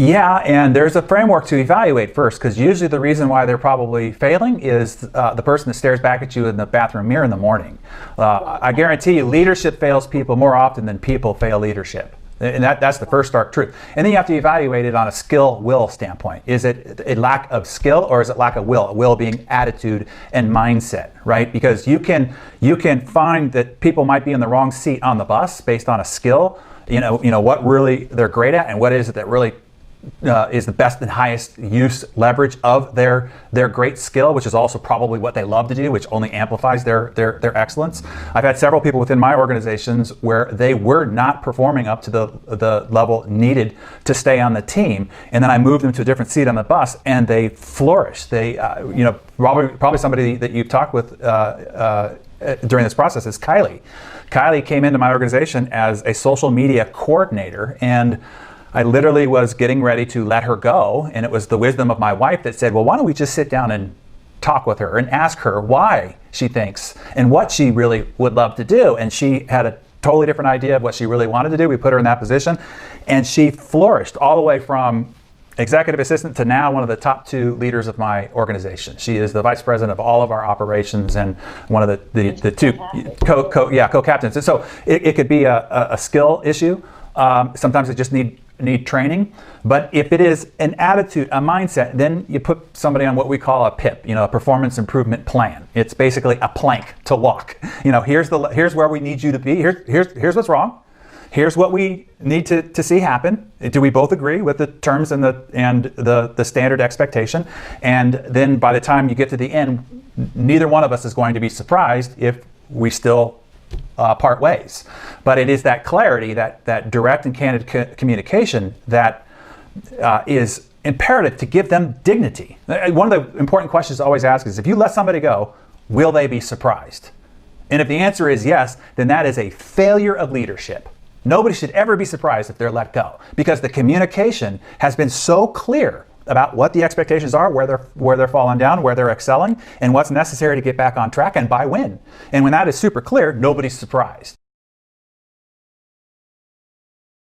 Yeah, and there's a framework to evaluate first, because usually the reason why they're probably failing is the person that stares back at you in the bathroom mirror in the morning. I guarantee you, leadership fails people more often than people fail leadership. And that's the first stark truth. And then you have to evaluate it on a skill-will standpoint. Is it a lack of skill, or is it lack of will? Will being attitude and mindset, right? Because you can find that people might be in the wrong seat on the bus based on a skill. You know what really they're great at, and what is it that really is the best and highest use leverage of their great skill, which is also probably what they love to do, which only amplifies their excellence. I've had several people within my organizations where they were not performing up to the level needed to stay on the team, and then I moved them to a different seat on the bus, and they flourished. They, probably somebody that you've talked with during this process is Kylie. Kylie came into my organization as a social media coordinator, and I literally was getting ready to let her go, and it was the wisdom of my wife that said, well, why don't we just sit down and talk with her and ask her why she thinks and what she really would love to do. And she had a totally different idea of what she really wanted to do. We put her in that position, and she flourished all the way from executive assistant to now one of the top 2 leaders of my organization. She is the vice president of all of our operations and one of the 2 co-captains. And so it could be a skill issue. Sometimes it just need training. But if it is an attitude, a mindset, then you put somebody on what we call a PIP, a performance improvement plan. It's basically a plank to walk. Here's where we need you to be. Here's what's wrong. Here's what we need to see happen. Do we both agree with the terms and the standard expectation? And then by the time you get to the end, neither one of us is going to be surprised if we still part ways. But it is that clarity, that direct and candid communication that is imperative to give them dignity. One of the important questions to always ask is, if you let somebody go, will they be surprised? And if the answer is yes, then that is a failure of leadership. Nobody should ever be surprised if they're let go, because the communication has been so clear about what the expectations are, where they're falling down, where they're excelling, and what's necessary to get back on track and by when. And when that is super clear, nobody's surprised.